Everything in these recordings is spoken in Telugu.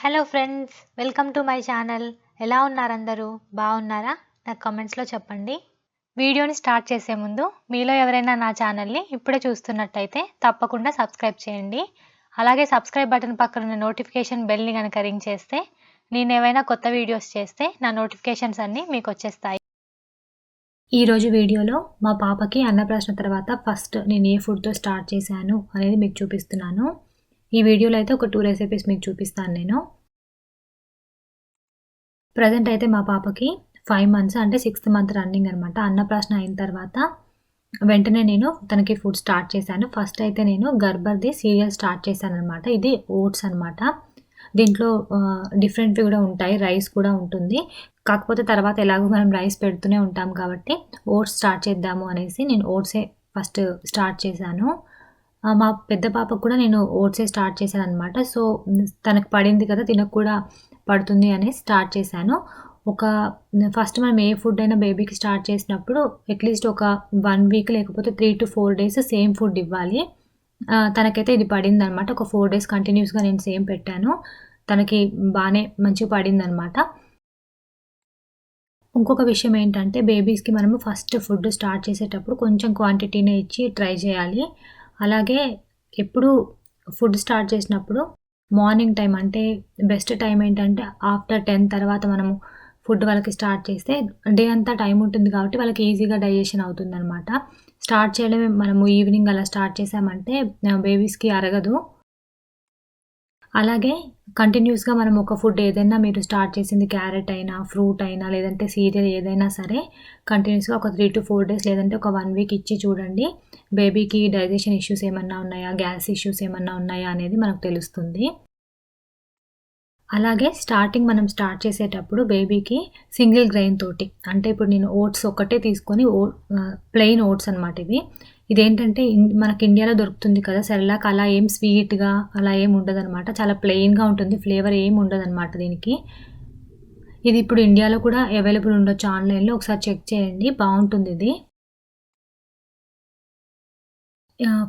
Hello friends, welcome to my channel. ఎలా ఉన్నారు అందరూ? బాగున్నారా? నాకు కామెంట్స్లో చెప్పండి. వీడియోని స్టార్ట్ చేసే ముందు మీలో ఎవరైనా నా ఛానల్ని ఇప్పుడే చూస్తున్నట్టయితే తప్పకుండా సబ్స్క్రైబ్ చేయండి. అలాగే సబ్స్క్రైబ్ బటన్ పక్కన ఉన్న నోటిఫికేషన్ బెల్ని కనుక రింగ్ చేస్తే నేను ఏవైనా కొత్త వీడియోస్ చేస్తే నా నోటిఫికేషన్స్ అన్నీ మీకు వచ్చేస్తాయి. ఈరోజు వీడియోలో మా పాపకి అన్నప్రాసన తర్వాత ఫస్ట్ నేను ఏ ఫుడ్తో స్టార్ట్ చేశాను అనేది మీకు చూపిస్తున్నాను. ఈ వీడియోలో అయితే ఒక 2 రెసిపీస్ మీకు చూపిస్తాను నేను. ప్రజెంట్ అయితే మా పాపకి 5 మంత్స్ అంటే 6th మంత్ రన్నింగ్ అనమాట. అన్నప్రాసన అయిన తర్వాత వెంటనే నేను తనకి ఫుడ్ స్టార్ట్ చేశాను. ఫస్ట్ అయితే నేను గర్భర్ది సీరియల్ స్టార్ట్ చేశాను అనమాట. ఇది ఓట్స్ అనమాట. దీంట్లో డిఫరెంట్వి కూడా ఉంటాయి, రైస్ కూడా ఉంటుంది. కాకపోతే తర్వాత ఎలాగో మనం రైస్ పెడుతూనే ఉంటాం కాబట్టి ఓట్స్ స్టార్ట్ చేద్దాము అనేసి నేను ఓట్సే ఫస్ట్ స్టార్ట్ చేశాను. మా పెద్ద పాపకు కూడా నేను ఓట్సే స్టార్ట్ చేశాను అనమాట. సో తనకు పడింది కదా, తినకు కూడా పడుతుంది అని స్టార్ట్ చేశాను. ఫస్ట్ మనం ఏ ఫుడ్ అయినా బేబీకి స్టార్ట్ చేసినప్పుడు అట్లీస్ట్ ఒక 1 వీక్ లేకపోతే 3 to 4 డేస్ సేమ్ ఫుడ్ ఇవ్వాలి. తనకైతే ఇది పడిందనమాట. ఒక 4 డేస్ కంటిన్యూస్గా నేను సేమ్ పెట్టాను. తనకి బాగానే మంచిగా పడిందనమాట. ఇంకొక విషయం ఏంటంటే బేబీస్కి మనము ఫస్ట్ ఫుడ్ స్టార్ట్ చేసేటప్పుడు కొంచెం క్వాంటిటీనే ఇచ్చి ట్రై చేయాలి. అలాగే ఎప్పుడు ఫుడ్ స్టార్ట్ చేసినప్పుడు మార్నింగ్ టైం అంటే బెస్ట్ టైం ఏంటంటే ఆఫ్టర్ 10 తర్వాత మనము ఫుడ్ వాళ్ళకి స్టార్ట్ చేస్తే డే అంతా టైం ఉంటుంది కాబట్టి వాళ్ళకి ఈజీగా డైజెషన్ అవుతుందనమాట. స్టార్ట్ చేయడమే మనము ఈవినింగ్ అలా స్టార్ట్ చేసామంటే బేబీస్కి అరగదు. అలాగే కంటిన్యూస్గా మనం ఒక ఫుడ్ ఏదైనా మీరు స్టార్ట్ చేసింది క్యారెట్ అయినా, ఫ్రూట్ అయినా, లేదంటే సీరియల్ ఏదైనా సరే కంటిన్యూస్గా ఒక 3 to 4 డేస్ లేదంటే ఒక 1 వీక్ ఇచ్చి చూడండి. బేబీకి డైజెషన్ ఇష్యూస్ ఏమన్నా ఉన్నాయా, గ్యాస్ ఇష్యూస్ ఏమన్నా ఉన్నాయా అనేది మనకు తెలుస్తుంది. అలాగే స్టార్టింగ్ మనం స్టార్ట్ చేసేటప్పుడు బేబీకి సింగిల్ గ్రెయిన్ తోటి, అంటే ఇప్పుడు నేను ఓట్స్ ఒక్కటే తీసుకొని ప్లెయిన్ ఓట్స్ అనమాట ఇవి. ఇదేంటంటే మనకి ఇండియాలో దొరుకుతుంది కదా సెర్లాక్, అలా ఏం స్వీట్గా అలా ఏం ఉండదనమాట. చాలా ప్లెయిన్గా ఉంటుంది, ఫ్లేవర్ ఏం ఉండదనమాట దీనికి. ఇది ఇప్పుడు ఇండియాలో కూడా అవైలబుల్ ఉండొచ్చు ఆన్లైన్లో, ఒకసారి చెక్ చేయండి, బాగుంటుంది ఇది.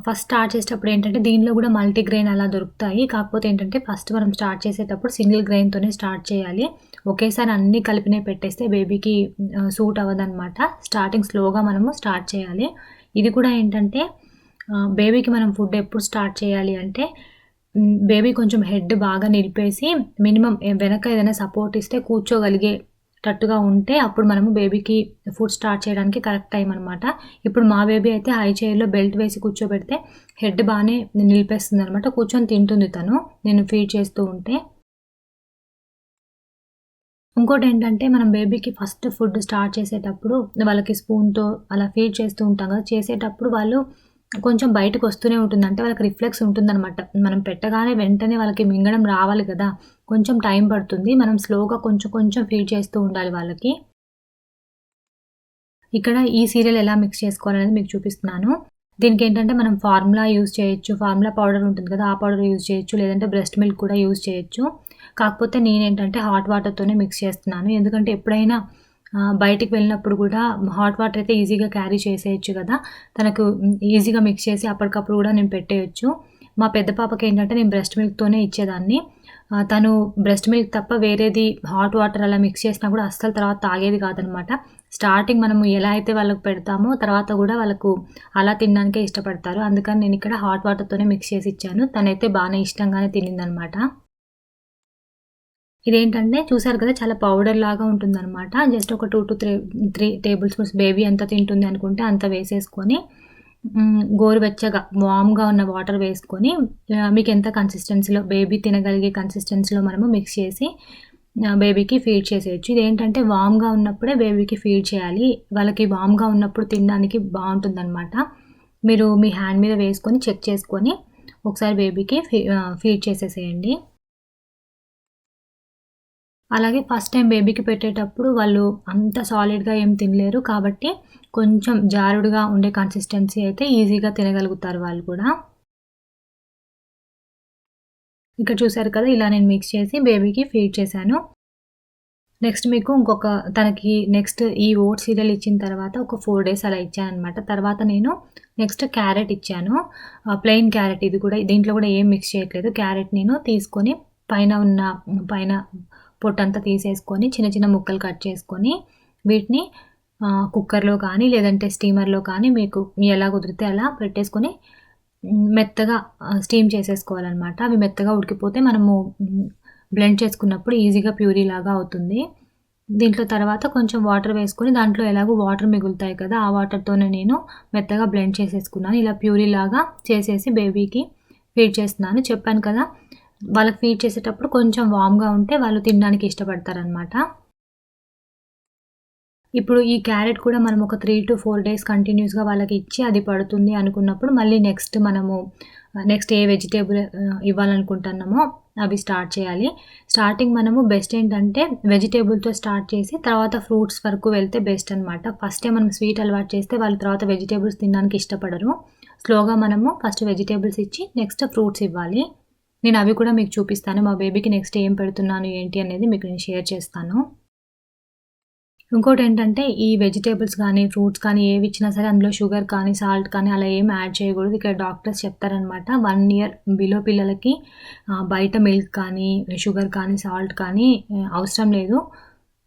ఫస్ట్ స్టార్ట్ చేసేటప్పుడు ఏంటంటే దీనిలో కూడా మల్టీగ్రెయిన్ అలా దొరుకుతాయి. కాకపోతే ఏంటంటే ఫస్ట్ మనం స్టార్ట్ చేసేటప్పుడు సింగిల్ గ్రెయిన్తోనే స్టార్ట్ చేయాలి. ఒకేసారి అన్నీ కలిపినే పెట్టేస్తే బేబీకి సూట్ అవ్వదనమాట. స్టార్టింగ్ స్లోగా మనము స్టార్ట్ చేయాలి. ఇది కూడా ఏంటంటే బేబీకి మనం ఫుడ్ ఎప్పుడు స్టార్ట్ చేయాలి అంటే బేబీ కొంచెం హెడ్ బాగా నిలిపేసి మినిమం వెనక ఏదైనా సపోర్ట్ ఇస్తే కూర్చోగలిగేటట్టుగా ఉంటే అప్పుడు మనము బేబీకి ఫుడ్ స్టార్ట్ చేయడానికి కరెక్ట్ టైం అనమాట. ఇప్పుడు మా బేబీ అయితే హై చైర్లో బెల్ట్ వేసి కూర్చోబెడితే హెడ్ బాగానే నిలిపేస్తుంది అనమాట. కూర్చొని తింటుంది తను, నేను ఫీడ్ చేస్తూ ఉంటే. ఇంకోటి ఏంటంటే మనం బేబీకి ఫస్ట్ ఫుడ్ స్టార్ట్ చేసేటప్పుడు వాళ్ళకి స్పూన్తో అలా ఫీడ్ చేస్తూ ఉంటాం కదా, చేసేటప్పుడు వాళ్ళు కొంచెం బయటకు వస్తూనే ఉంటుంది. అంటే వాళ్ళకి రిఫ్లెక్స్ ఉంటుందన్నమాట. మనం పెట్టగానే వెంటనే వాళ్ళకి మింగడం రావాలి కదా, కొంచెం టైం పడుతుంది. మనం స్లోగా కొంచెం కొంచెం ఫీడ్ చేస్తూ ఉండాలి వాళ్ళకి. ఇక్కడ ఈ సీరియల్ ఎలా మిక్స్ చేసుకోవాలనేది మీకు చూపిస్తున్నాను. దీనికి ఏంటంటే మనం ఫార్ములా యూజ్ చేయొచ్చు, ఫార్ములా పౌడర్ ఉంటుంది కదా ఆ పౌడర్ యూజ్ చేయొచ్చు, లేదంటే బ్రెస్ట్ మిల్క్ కూడా యూజ్ చేయొచ్చు. కాకపోతే నేనేంటంటే హాట్ వాటర్తోనే మిక్స్ చేస్తున్నాను. ఎందుకంటే ఎప్పుడైనా బయటికి వెళ్ళినప్పుడు కూడా హాట్ వాటర్ అయితే ఈజీగా క్యారీ చేసేయచ్చు కదా, తనకు ఈజీగా మిక్స్ చేసి అప్పటికప్పుడు కూడా నేను పెట్టేయచ్చు. మా పెద్ద పాపకి ఏంటంటే నేను బ్రెస్ట్ మిల్క్తోనే ఇచ్చేదాన్ని. తను బ్రెస్ట్ మిల్క్ తప్ప వేరేది హాట్ వాటర్ అలా మిక్స్ చేసినా కూడా అస్సలు తర్వాత తాగేది కాదనమాట. స్టార్టింగ్ మనము ఎలా అయితే వాళ్ళకి పెడతామో తర్వాత కూడా వాళ్ళకు అలా తినడానికే ఇష్టపడతారు. అందుకని నేను ఇక్కడ హాట్ వాటర్తోనే మిక్స్ చేసి ఇచ్చాను. తనైతే బాగానే ఇష్టంగానే తినిందనమాట. ఇదేంటంటే చూసారు కదా చాలా పౌడర్ లాగా ఉంటుందనమాట. జస్ట్ ఒక 2 to 3 టేబుల్ స్పూన్స్ బేబీ ఎంత తింటుంది అనుకుంటే అంత వేసేసుకొని గోరువెచ్చగా వామ్గా ఉన్న వాటర్ వేసుకొని మీకు ఎంత కన్సిస్టెన్సీలో బేబీ తినగలిగే కన్సిస్టెన్సీలో మనము మిక్స్ చేసి బేబీకి ఫీడ్ చేసేయచ్చు. ఇదేంటంటే వామ్గా ఉన్నప్పుడే బేబీకి ఫీడ్ చేయాలి. వాళ్ళకి వామ్గా ఉన్నప్పుడు తినడానికి బాగుంటుందన్నమాట. మీరు మీ హ్యాండ్ మీద వేసుకొని చెక్ చేసుకొని ఒకసారి బేబీకి ఫీడ్ చేసేసేయండి. అలాగే ఫస్ట్ టైం బేబీకి పెట్టేటప్పుడు వాళ్ళు అంత సాలిడ్గా ఏం తినలేరు కాబట్టి కొంచెం జారుడుగా ఉండే కన్సిస్టెన్సీ అయితే ఈజీగా తినగలుగుతారు వాళ్ళు కూడా. ఇక్కడ చూసారు కదా, ఇలా నేను మిక్స్ చేసి బేబీకి ఫీడ్ చేశాను. నెక్స్ట్ మీకు తనకి నెక్స్ట్ ఈ ఓట్స్ సీరియల్ ఇచ్చిన తర్వాత ఒక 4 డేస్ అలా ఇచ్చాననమాట. తర్వాత నేను నెక్స్ట్ క్యారెట్ ఇచ్చాను, ప్లెయిన్ క్యారెట్. ఇది కూడా దీంట్లో కూడా ఏం మిక్స్ చేయట్లేదు. క్యారెట్ నేను తీసుకొని పైన పొట్టంతా తీసేసుకొని చిన్న చిన్న ముక్కలు కట్ చేసుకొని వీటిని కుక్కర్‌లో కానీ లేదంటే స్టీమర్‌లో కానీ మీకు ఎలా కుదిరితే అలా పెట్టేసుకొని మెత్తగా స్టీమ్ చేసేసుకోవాలనమాట. అవి మెత్తగా ఉడికిపోతే మనము బ్లెండ్ చేసుకున్నప్పుడు ఈజీగా ప్యూరీ లాగా అవుతుంది. దీంట్లో తర్వాత కొంచెం వాటర్ వేసుకొని దాంట్లో ఎలాగో వాటర్ మిగులుతాయి కదా! ఆ వాటర్‌తోనే నేను మెత్తగా బ్లెండ్ చేసేసుకున్నాను. ఇలా ప్యూరీ లాగా చేసేసి బేబీకి ఫీడ్ చేస్తున్నాను. చెప్పాను కదా! వాళ్ళకి ఫీడ్ చేసేటప్పుడు కొంచెం వామ్‌గా ఉంటే వాళ్ళు తినడానికి ఇష్టపడతారనమాట. ఇప్పుడు ఈ క్యారెట్ కూడా మనం ఒక 3-4 డేస్ కంటిన్యూస్‌గా వాళ్ళకి ఇచ్చి అది పడుతుంది అనుకున్నప్పుడు మళ్ళీ నెక్స్ట్ ఏ వెజిటబుల్ ఇవ్వాలనుకుంటున్నామో అవి స్టార్ట్ చేయాలి. స్టార్టింగ్ మనము బెస్ట్ ఏంటంటే వెజిటబుల్‌తో స్టార్ట్ చేసి తర్వాత ఫ్రూట్స్ వరకు వెళ్తే బెస్ట్ అనమాట. ఫస్టే మనం స్వీట్ అలవాటు చేస్తే వాళ్ళు తర్వాత వెజిటబుల్స్ తినడానికి ఇష్టపడరు. స్లోగా మనము ఫస్ట్ వెజిటబుల్స్ ఇచ్చి నెక్స్ట్ ఫ్రూట్స్ ఇవ్వాలి. నేను అవి కూడా మీకు చూపిస్తాను. మా బేబీకి నెక్స్ట్ ఏం పెడుతున్నాను ఏంటి అనేది మీకు నేను షేర్ చేస్తాను. ఇంకోటేంటంటే ఈ వెజిటబుల్స్ కానీ, ఫ్రూట్స్ కానీ ఏవి ఇచ్చినా సరే అందులో షుగర్ కానీ, సాల్ట్ కానీ అలా ఏమి యాడ్ చేయకూడదు. ఇక్కడ డాక్టర్స్ చెప్తారనమాట. 1 ఇయర్ బిలో పిల్లలకి బయట మిల్క్ కానీ, షుగర్ కానీ, సాల్ట్ కానీ అవసరం లేదు.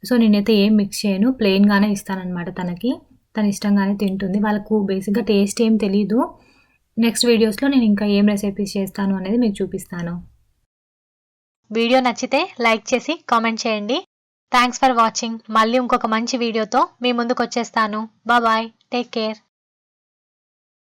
సో, నేనైతే ఏం మిక్స్ చేయను. ప్లెయిన్‌గానే ఇస్తాననమాట తనకి. తను ఇష్టంగానే తింటుంది. వాళ్ళకు బేసిక్‌గా టేస్ట్ ఏం తెలీదు. నెక్స్ట్ వీడియోస్‌లో నేను ఇంకా ఏం రెసిపీస్ చేస్తాను అనేది మీకు చూపిస్తాను. వీడియో నచ్చితే లైక్ చేసి కామెంట్ చేయండి. Thanks for watching. మళ్ళీ ఇంకొక మంచి వీడియోతో మీ ముందుకొచ్చేస్తాను. బాయ్. Take care.